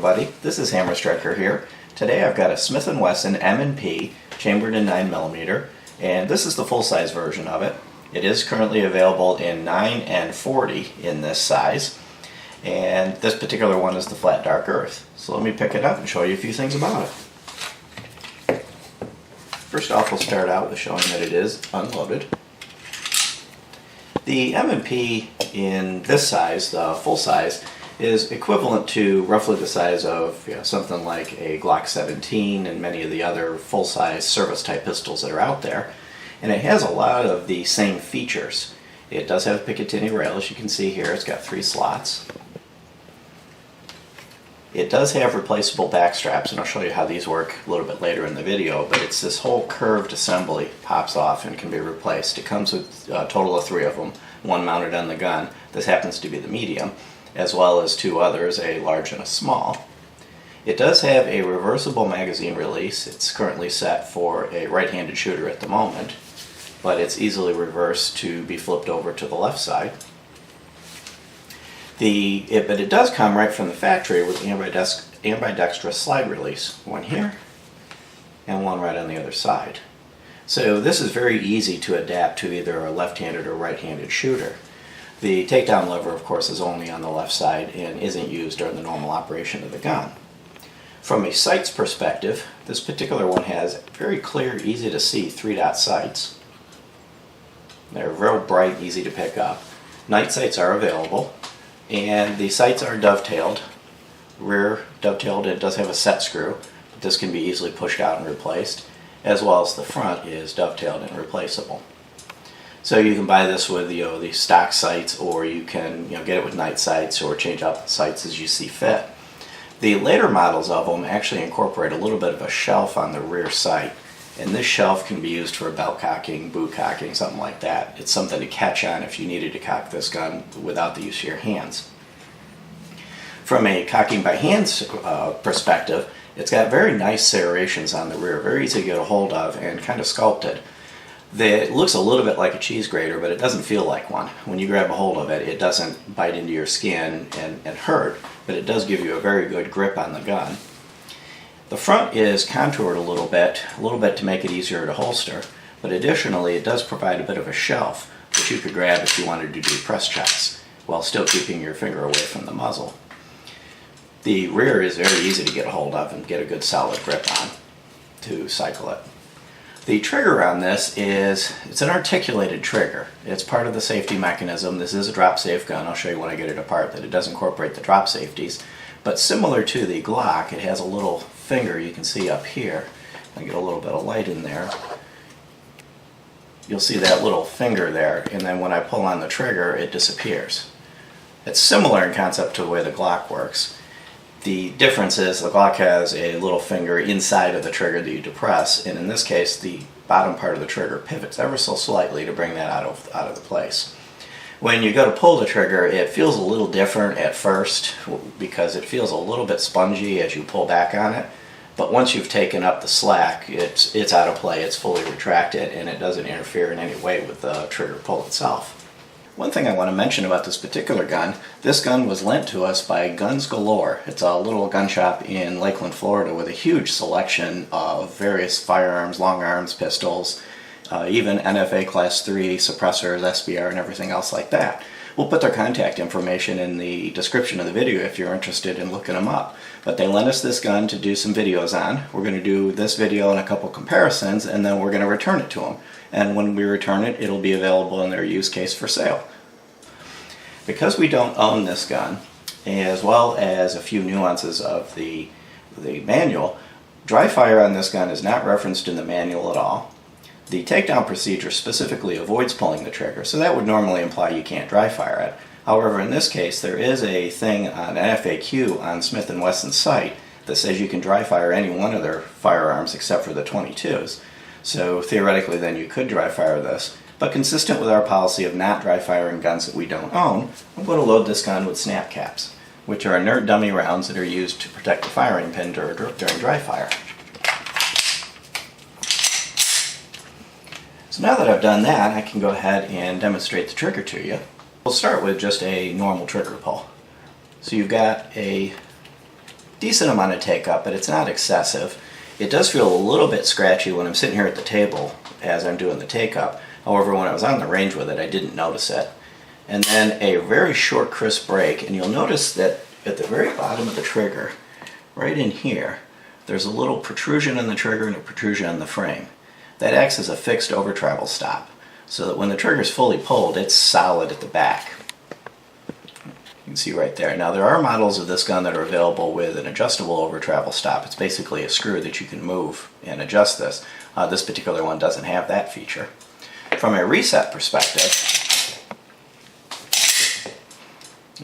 everybody, this is Hammer Striker here. Today I've got a Smith and Wesson M&P chambered in 9mm, and this is the full-size version of it. It is currently available in 9 and 40 in this size, and this particular one is the flat dark earth. So let me pick it up and show you a few things about it. First off, we'll start out with showing that it is unloaded. The M&P in this size, the full size, is equivalent to roughly the size of something like a Glock 17 and many of the other full-size service-type pistols that are out there. And it has a lot of the same features. It does have a Picatinny rail, as you can see here. It's got 3 slots. It does have replaceable back straps, and I'll show you how these work a little bit later in the video, but it's this whole curved assembly pops off and can be replaced. It comes with a total of 3 of them, one mounted on the gun. This happens to be the medium, as well as 2 others, a large and a small. It does have a reversible magazine release. It's currently set for a right-handed shooter at the moment, but it's easily reversed to be flipped over to the left side. But it does come right from the factory with ambidextrous slide release. One here, and one right on the other side. So this is very easy to adapt to either a left-handed or right-handed shooter. The takedown lever, of course, is only on the left side and isn't used during the normal operation of the gun. From a sights perspective, this particular one has very clear, easy to see 3-dot sights. They're real bright, easy to pick up. Night sights are available, and the sights are dovetailed. Rear dovetailed, it does have a set screw, but this can be easily pushed out and replaced, as well as the front is dovetailed and replaceable. So you can buy this with the stock sights, or you can get it with night sights, or change out the sights as you see fit. The later models of them actually incorporate a little bit of a shelf on the rear sight, and this shelf can be used for belt cocking, boot cocking, something like that. It's something to catch on if you needed to cock this gun without the use of your hands. From a cocking by hands perspective, it's got very nice serrations on the rear, very easy to get a hold of and kind of sculpted. It looks a little bit like a cheese grater, but it doesn't feel like one. When you grab a hold of it, it doesn't bite into your skin and hurt, but it does give you a very good grip on the gun. The front is contoured a little bit to make it easier to holster, but additionally it does provide a bit of a shelf that you could grab if you wanted to do press checks, while still keeping your finger away from the muzzle. The rear is very easy to get a hold of and get a good solid grip on to cycle it. The trigger on this it's an articulated trigger. It's part of the safety mechanism. This is a drop safe gun. I'll show you when I get it apart that it does incorporate the drop safeties. But similar to the Glock, it has a little finger you can see up here. I get a little bit of light in there. You'll see that little finger there, and then when I pull on the trigger, it disappears. It's similar in concept to the way the Glock works. The difference is the Glock has a little finger inside of the trigger that you depress, and in this case the bottom part of the trigger pivots ever so slightly to bring that out of the place. When you go to pull the trigger, it feels a little different at first because it feels a little bit spongy as you pull back on it, but once you've taken up the slack, it's out of play, it's fully retracted, and it doesn't interfere in any way with the trigger pull itself. One thing I want to mention about this particular gun, this gun was lent to us by Guns Galore. It's a little gun shop in Lakeland, Florida with a huge selection of various firearms, long arms, pistols, even NFA Class 3 suppressors, SBR, and everything else like that. We'll put their contact information in the description of the video if you're interested in looking them up. But they lent us this gun to do some videos on. We're going to do this video and a couple comparisons, and then we're going to return it to them. And when we return it, it'll be available in their use case for sale. Because we don't own this gun, as well as a few nuances of the manual, dry fire on this gun is not referenced in the manual at all. The takedown procedure specifically avoids pulling the trigger, so that would normally imply you can't dry fire it. However, in this case, there is a thing on FAQ on Smith and Wesson's site that says you can dry fire any one of their firearms except for the 22s. So theoretically then you could dry fire this, but consistent with our policy of not dry firing guns that we don't own, I'm going to load this gun with snap caps, which are inert dummy rounds that are used to protect the firing pin during dry fire. So now that I've done that, I can go ahead and demonstrate the trigger to you. We'll start with just a normal trigger pull. So you've got a decent amount of take up, but it's not excessive. It does feel a little bit scratchy when I'm sitting here at the table as I'm doing the take up. However, when I was on the range with it, I didn't notice it. And then a very short, crisp break, and you'll notice that at the very bottom of the trigger, right in here, there's a little protrusion in the trigger and a protrusion in the frame. That acts as a fixed over travel stop, so that when the trigger is fully pulled, it's solid at the back. You can see right there. Now there are models of this gun that are available with an adjustable over travel stop. It's basically a screw that you can move and adjust this. This particular one doesn't have that feature. From a reset perspective,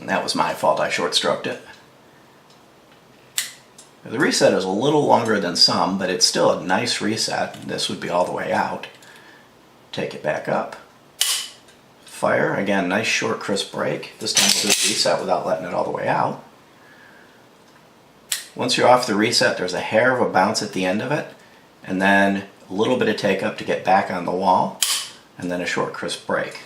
and that was my fault, I short stroked it. The reset is a little longer than some, but it's still a nice reset. This would be all the way out. Take it back up. Fire, again, nice short crisp break. This time we'll do the reset without letting it all the way out. Once you're off the reset, there's a hair of a bounce at the end of it, and then a little bit of take up to get back on the wall, and then a short crisp break.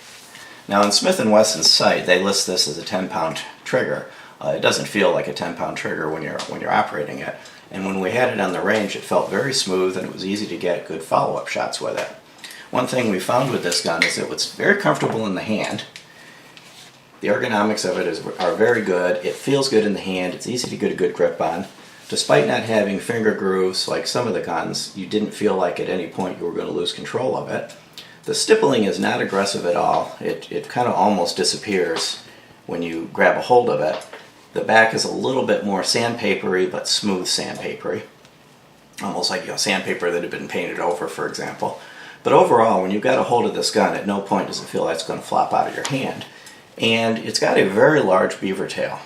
Now on Smith and Wesson's site, they list this as a 10-pound trigger. It doesn't feel like a 10-pound trigger when you're operating it, and when we had it on the range, it felt very smooth and it was easy to get good follow-up shots with it. One thing we found with this gun is it was very comfortable in the hand. The ergonomics of it are very good. It feels good in the hand. It's easy to get a good grip on. Despite not having finger grooves like some of the guns, you didn't feel like at any point you were going to lose control of it. The stippling is not aggressive at all. It kind of almost disappears when you grab a hold of it. The back is a little bit more sandpapery, but smooth sandpapery. Almost like sandpaper that had been painted over, for example. But overall, when you've got a hold of this gun, at no point does it feel like it's going to flop out of your hand. And it's got a very large beaver tail.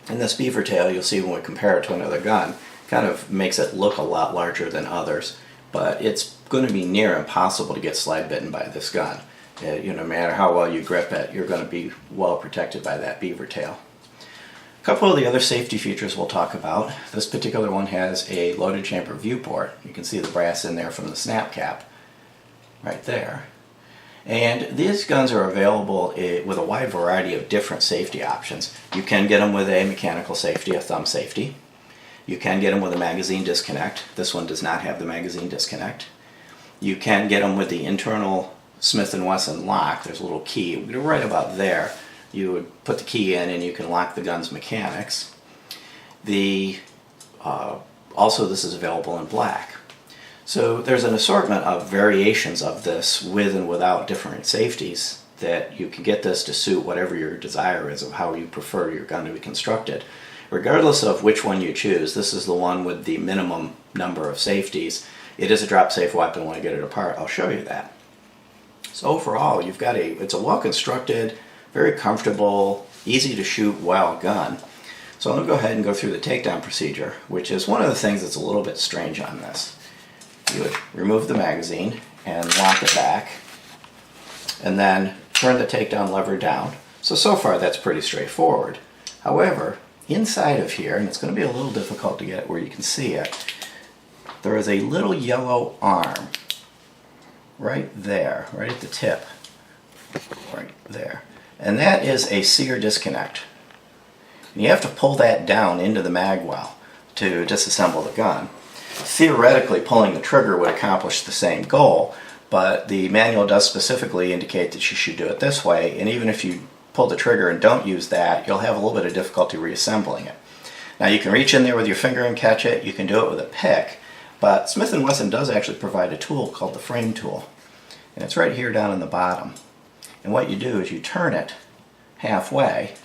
And this beaver tail, you'll see when we compare it to another gun, kind of makes it look a lot larger than others. But it's going to be near impossible to get slide bitten by this gun. No matter how well you grip it, you're going to be well protected by that beaver tail. A couple of the other safety features we'll talk about. This particular one has a loaded chamber viewport. You can see the brass in there from the snap cap. Right there. And these guns are available with a wide variety of different safety options. You can get them with a mechanical safety, a thumb safety. You can get them with a magazine disconnect. This one does not have the magazine disconnect. You can get them with the internal Smith and Wesson lock. There's a little key right about there. You would put the key in and you can lock the gun's mechanics. Also this is available in black. So there's an assortment of variations of this with and without different safeties that you can get this to suit whatever your desire is of how you prefer your gun to be constructed. Regardless of which one you choose, this is the one with the minimum number of safeties. It is a drop-safe weapon. When I get it apart, I'll show you that. So overall, you've got it's a well-constructed, very comfortable, easy to shoot well gun. So I'm going to go ahead and go through the takedown procedure, which is one of the things that's a little bit strange on this. You would remove the magazine and lock it back, and then turn the takedown lever down. So far that's pretty straightforward. However, inside of here, and it's going to be a little difficult to get where you can see it, there is a little yellow arm right there, right at the tip, right there. And that is a Seer Disconnect. And you have to pull that down into the mag well to disassemble the gun. Theoretically, pulling the trigger would accomplish the same goal, but the manual does specifically indicate that you should do it this way, and even if you pull the trigger and don't use that, you'll have a little bit of difficulty reassembling it. Now you can reach in there with your finger and catch it, you can do it with a pick, but Smith and Wesson does actually provide a tool called the frame tool, and it's right here down in the bottom. And what you do is you turn it halfway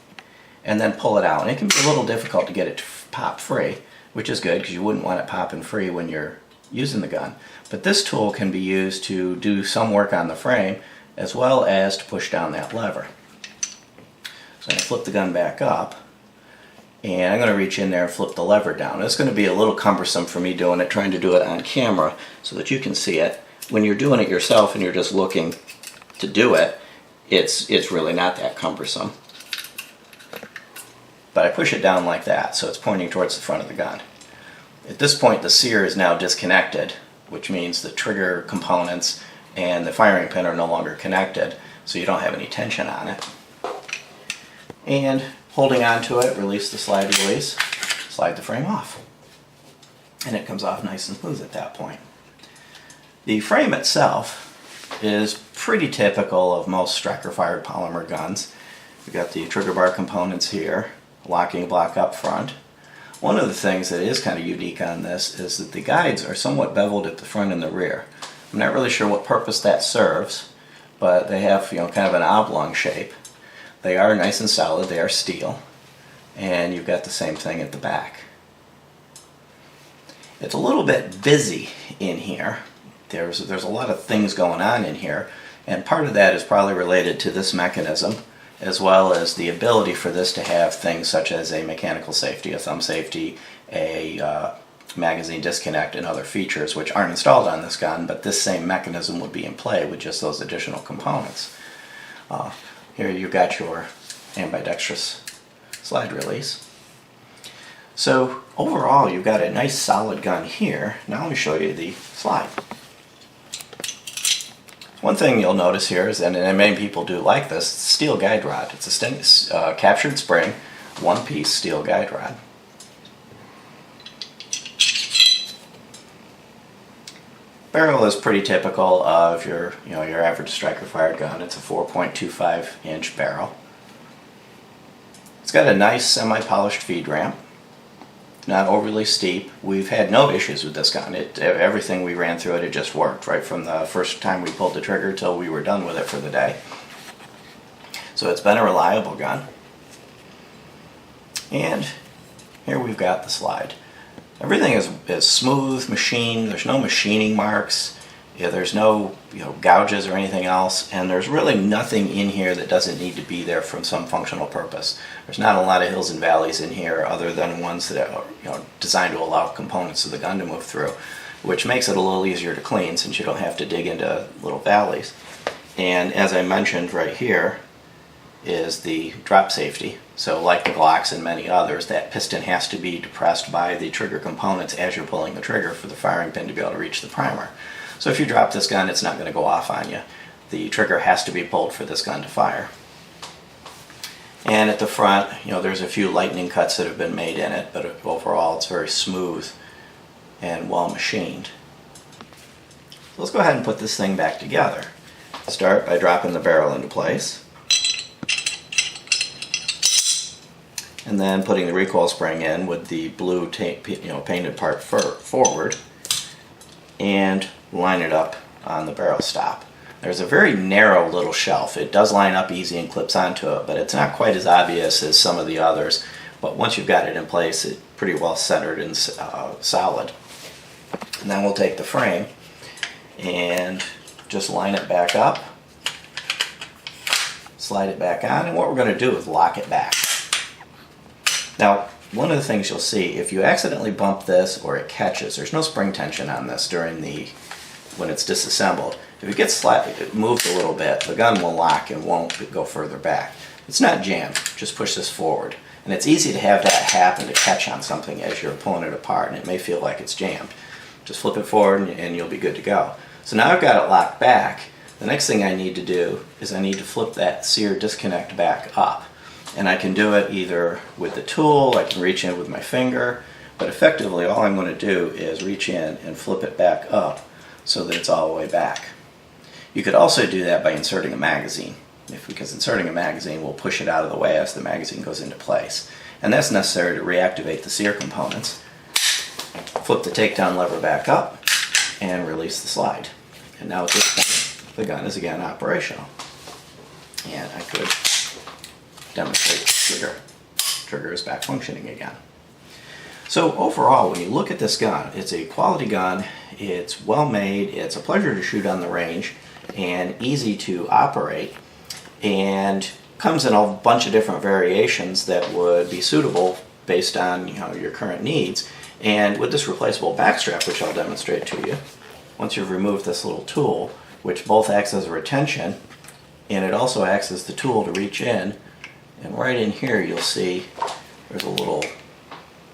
and then pull it out, and it can be a little difficult to get it to pop free, which is good because you wouldn't want it popping free when you're using the gun. But this tool can be used to do some work on the frame as well as to push down that lever. So I'm going to flip the gun back up, and I'm going to reach in there and flip the lever down. It's going to be a little cumbersome for me doing it, trying to do it on camera so that you can see it. When you're doing it yourself and you're just looking to do it, it's really not that cumbersome. But I push it down like that, so it's pointing towards the front of the gun. At this point, the sear is now disconnected, which means the trigger components and the firing pin are no longer connected, so you don't have any tension on it. And holding on to it, release the slide release. slide the frame off. And it comes off nice and smooth at that point. The frame itself is pretty typical of most striker-fired polymer guns. We've got the trigger bar components here, locking block up front. One of the things that is kind of unique on this is that the guides are somewhat beveled at the front and the rear. I'm not really sure what purpose that serves, but they have, you know, kind of an oblong shape. They are nice and solid, they are steel, and you've got the same thing at the back. It's a little bit busy in here. There's a lot of things going on in here, and part of that is probably related to this mechanism, as well as the ability for this to have things such as a mechanical safety, a thumb safety, a magazine disconnect, and other features which aren't installed on this gun, but this same mechanism would be in play with just those additional components. Here you've got your ambidextrous slide release. So overall you've got a nice solid gun here. Now let me show you the slide. One thing you'll notice here is, and many people do like this, steel guide rod. It's a captured spring, one-piece steel guide rod. Barrel is pretty typical of your average striker-fired gun. It's a 4.25-inch barrel. It's got a nice semi-polished feed ramp. Not overly steep. We've had no issues with this gun. Everything we ran through it just worked right from the first time we pulled the trigger till we were done with it for the day. So it's been a reliable gun. And here we've got the slide. Everything is smooth, machined. There's no machining marks. There's no gouges or anything else, and there's really nothing in here that doesn't need to be there from some functional purpose. There's not a lot of hills and valleys in here other than ones that are designed to allow components of the gun to move through, which makes it a little easier to clean since you don't have to dig into little valleys. And as I mentioned, right here is the drop safety. So like the Glocks and many others, that piston has to be depressed by the trigger components as you're pulling the trigger for the firing pin to be able to reach the primer. So if you drop this gun, it's not going to go off on you. The trigger has to be pulled for this gun to fire. And at the front, there's a few lightning cuts that have been made in it, but overall it's very smooth and well machined. So let's go ahead and put this thing back together. Start by dropping the barrel into place, and then putting the recoil spring in with the blue painted part forward, and line it up on the barrel stop. There's a very narrow little shelf. It does line up easy and clips onto it, but it's not quite as obvious as some of the others. But once you've got it in place, it's pretty well centered and solid. And then we'll take the frame and just line it back up, slide it back on, and what we're going to do is lock it back. Now, one of the things you'll see, if you accidentally bump this or it catches, there's no spring tension on this when it's disassembled. If it gets moved a little bit, the gun will lock and won't go further back. It's not jammed, just push this forward. And it's easy to have that happen, to catch on something as you're pulling it apart, and it may feel like it's jammed. Just flip it forward and you'll be good to go. So now I've got it locked back. The next thing I need to do is I need to flip that Seer Disconnect back up. And I can do it either with the tool, I can reach in with my finger, but effectively all I'm going to do is reach in and flip it back up so that it's all the way back. You could also do that by inserting a magazine, because inserting a magazine will push it out of the way as the magazine goes into place. And that's necessary to reactivate the Seer components. Flip the takedown lever back up and release the slide. And now at this point, the gun is again operational. And I could demonstrate the trigger. Trigger is back functioning again. So overall, when you look at this gun, it's a quality gun, it's well made, it's a pleasure to shoot on the range, and easy to operate, and comes in a bunch of different variations that would be suitable based on your current needs. And with this replaceable backstrap, which I'll demonstrate to you, once you've removed this little tool, which both acts as a retention, and it also acts as the tool to reach in, and right in here you'll see there's a little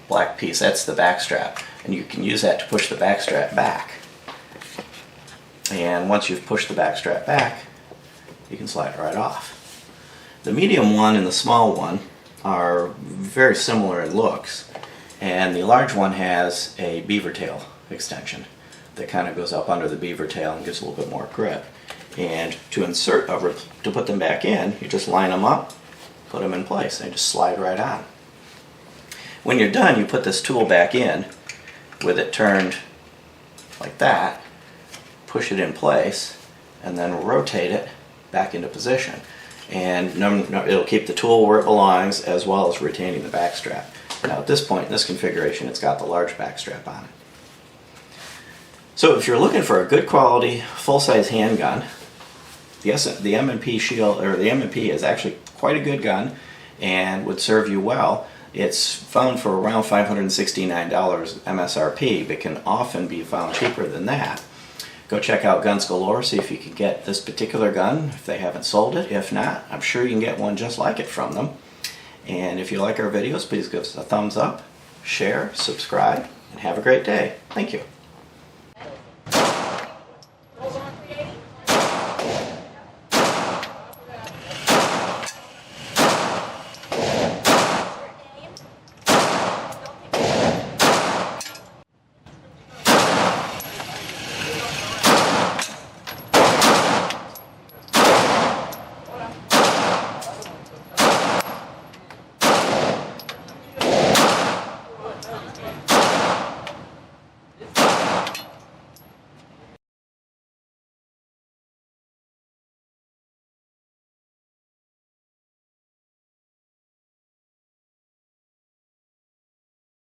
black piece. That's the backstrap, and you can use that to push the backstrap back. And once you've pushed the backstrap back, you can slide it right off. The medium one and the small one are very similar in looks, And the large one has a beaver tail extension that kind of goes up under the beaver tail and gives a little bit more grip. And to put them back in, you just line them up, put them in place, they just slide right on. When you're done, you put this tool back in with it turned like that, push it in place, and then rotate it back into position. And it'll keep the tool where it belongs as well as retaining the back strap. Now at this point in this configuration, it's got the large back strap on it. So if you're looking for a good quality full-size handgun, the M&P Shield, or the M&P, is actually quite a good gun and would serve you well. It's found for around $569 MSRP, but can often be found cheaper than that. Go check out Guns Galore, see if you can get this particular gun if they haven't sold it. If not, I'm sure you can get one just like it from them. And if you like our videos, please give us a thumbs up, share, subscribe, and have a great day. Thank you.